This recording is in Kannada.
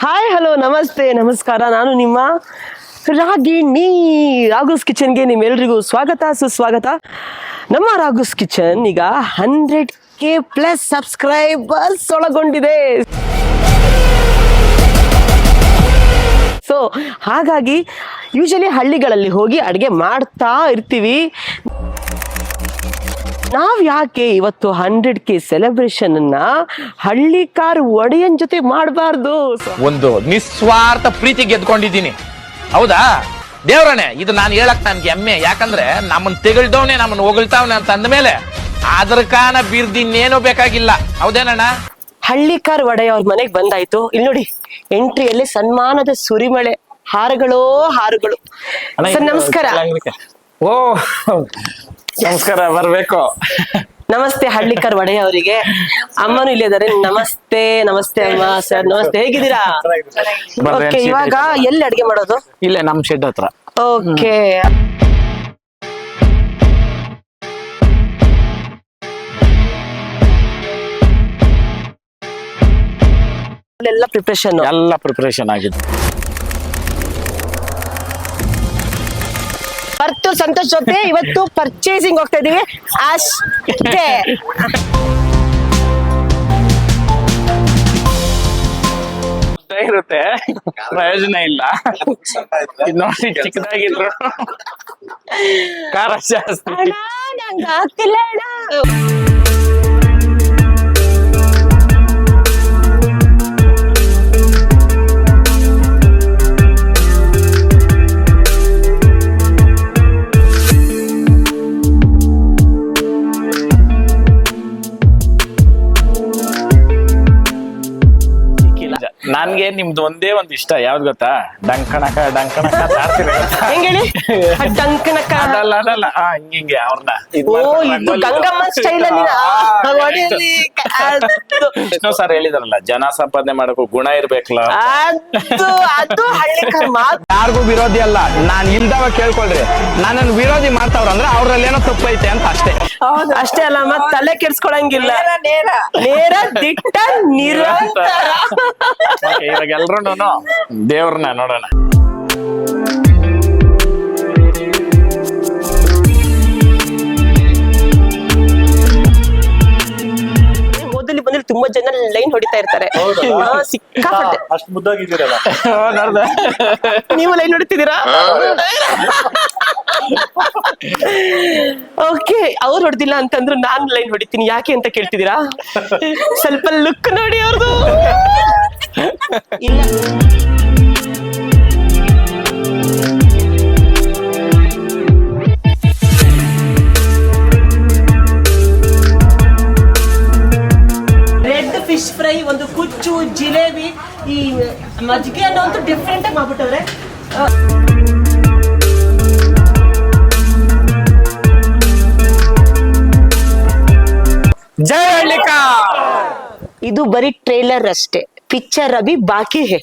ಹಾಯ್ ಹಲೋ ನಮಸ್ತೆ ನಮಸ್ಕಾರ. ನಾನು ನಿಮ್ಮ ರಾಗಿಣಿ. ರಾಘುಸ್ ಕಿಚನ್ಗೆ ನಿಮ್ಮೆಲ್ರಿಗೂ ಸ್ವಾಗತ ಸುಸ್ವಾಗತ. ನಮ್ಮ ರಾಘುಸ್ ಕಿಚನ್ ಈಗ 100K ಪ್ಲಸ್ ಸಬ್ಸ್ಕ್ರೈಬರ್ಸ್ ಒಳಗೊಂಡಿದೆ. ಸೊ ಹಾಗಾಗಿ ಯೂಶಲಿ ಹಳ್ಳಿಗಳಲ್ಲಿ ಹೋಗಿ ಅಡುಗೆ ಮಾಡ್ತಾ ಇರ್ತೀವಿ. ನಾವ್ ಯಾಕೆ ಇವತ್ತು 100K ಸೆಲೆಬ್ರೇಷನ್ ಅನ್ನ ಹಳ್ಳಿಕಾರ್ ಒಡೆಯನ್ ಜೊತೆ ಮಾಡಬಾರ್ದು? ಒಂದು ನಿಸ್ವಾರ್ಥ ಪ್ರೀತಿ ಗೆದ್ಕೊಂಡಿದ್ದೀನಿ, ಹೌದಾ ದೇವ್ರನೆ? ಇದು ನಾನು ಹೇಳಕ್ ನನ್ಗೆ ಹೆಮ್ಮೆ. ಯಾಕಂದ್ರೆ ನಮ್ಮನ್ ತೆಗಳ್ದವನೆ ನಮ್ಮನ್ ಹೊಗಳ್ತಾವನೆ ಅಂತ ಅಂದ್ಮೇಲೆ ಅದ್ರ ಕಾನ ಬಿರ್ದಿನ್ನೇನೋ ಬೇಕಾಗಿಲ್ಲ, ಹೌದೇನಣ್ಣ? ಹಳ್ಳಿಕಾರ್ ಒಡೆಯ ಅವ್ರ ಮನೆಗ್ ಬಂದಾಯ್ತು. ಇಲ್ಲಿ ನೋಡಿ, ಎಂಟ್ರಿಯಲ್ಲಿ ಸನ್ಮಾನದ ಸುರಿಮಳೆ, ಹಾರಗಳೋ ಹಾರುಗಳು. ಸರ್ ನಮಸ್ಕಾರ. ಓ ನಮಸ್ಕಾರ, ಬರ್ಬೇಕು. ನಮಸ್ತೆ ಹಳ್ಳಿಕಾರ್ ಒಡೆಯ ಅವರಿಗೆ. ಅಮ್ಮನು ಇಲ್ಲೇ ಇದಾರೆ. ನಮಸ್ತೆ ನಮಸ್ತೆ ಅಮ್ಮ. ಸರ್ ನಮಸ್ತೆ, ಹೇಗಿದ್ದೀರಾ? ಓಕೆ, ಇವಾಗ ಎಲ್ಲಿ ಅಡ್ಗೆ ಮಾಡೋದು? ಇಲ್ಲೇ ನಮ್ ಶೆಡ್ ಹತ್ರ. ಓಕೆ, ಎಲ್ಲ ಪ್ರಿಪರೇಷನ್ ಆಗಿದೆ. ಬರ್ತು ಸಂತೋಷ್ ಜೊತೆ ಇವತ್ತು ಪರ್ಚೇಸಿಂಗ್ ಹೋಗ್ತಾ ಇದೀವಿ ಅಷ್ಟೇ. ಇರುತ್ತೆ, ಪ್ರಯೋಜನ ಇಲ್ಲ. ನೋಡಿ, ಚಿಕ್ಕದಾಗಿದ್ರು ಖಾರ ಜಾಸ್ತಿ. ನಂಗೆ ಆಗ್ತಿಲ್ಲ ಅಣ್ಣ. ನನ್ಗೆ ನಿಮ್ದು ಒಂದೇ ಒಂದ್ ಇಷ್ಟ, ಯಾವ್ದು ಗೊತ್ತಾ? ಡಂಕಣಕ ಡಂಕಣಕ ಹೆಂಗ್ ಹೇಳಿ? ಡಂಕಣಕ ಅದಲ್ಲ ಹಿಂಗೆ ಅವ್ರನ್ನ ಇದು ಗಂಗಮ್ಮ ಸ್ಟೈಲ್ ಅಲ್ಲಿ ಎಷ್ಟೋ ಸಾರ್ ಹೇಳಿದಾರಲ್ಲ, ಜನ ಸಂಪಾದನೆ ಮಾಡಕ್ಕೂ ಗುಣ ಇರ್ಬೇಕಲ್ಲ. ಅದು ಹಳ್ಳಿಕಾರ್ ಮಾತು. ಯಾರಿಗೂ ವಿರೋಧಿ ಅಲ್ಲ, ನಾನ್ ಇಲ್ದವ ಕೇಳ್ಕೊಳ್ರಿ. ನನ್ನನ್ನು ವಿರೋಧಿ ಮಾಡ್ತಾವ್ರಂದ್ರೆ ಅವ್ರಲ್ಲಿ ಏನೋ ತಪ್ಪೈತೆ ಅಂತ ಅಷ್ಟೇ. ಅಷ್ಟೇ ಅಲ್ಲ, ಮತ್ ತಲೆ ಕೆಡ್ಸ್ಕೊಳಂಗಿಲ್ಲ. ನೇರ ದಿಟ್ಟ ನಿರಂತರ. ಇವಾಗ ಎಲ್ರು ದೇವ್ರನ್ನ ನೋಡೋಣ. ಮೊದಲು ಬಂದ್ರೆ ತುಂಬಾ ಜನ ಲೈನ್ ಹೊಡಿತಾ ಇರ್ತಾರೆ. ಸಿಕ್ಕಾಪಟ್ಟೆ. ಅಷ್ಟು ಮುದ್ದಾಗಿದ್ದೀರಲ್ಲ, ನೀವು ಲೈನ್ ಹೊಡಿತಿದ್ದೀರಾ? ಓಕೆ, ಅವ್ರು ಹೊಡೆದಿಲ್ಲ ಅಂತಂದ್ರು ನಾನ್ ಲೈನ್ ಹೊಡಿತೀನಿ. ಯಾಕೆ ಅಂತ ಕೇಳ್ತಿದ್ದೀರಾ? ಸ್ವಲ್ಪ ಲುಕ್ ನೋಡಿ ಅವ್ರದ್ದು. ಇಲ್ಲ, ರೆಡ್ ಫಿಶ್ ಫ್ರೈ, ಒಂದು ಕುಚ್ಚು, ಜಿಲೇಬಿ, ಈ ಮಜ್ಜಿಗೆ ಅನ್ನೋ ಒಂದು ಡಿಫ್ರೆಂಟ್ ಆಗಿ ಮಾಡ್ಬಿಟ್ಟವ್ರೆ. ಜೈ ಹಳ್ಳಿಕಾರ್. ಇದು ಬರೀ ಟ್ರೇಲರ್ ಅಷ್ಟೇ, ಪಿಕ್ಚರ್ ಅಭಿ ಬಾಕಿ ಹೇ.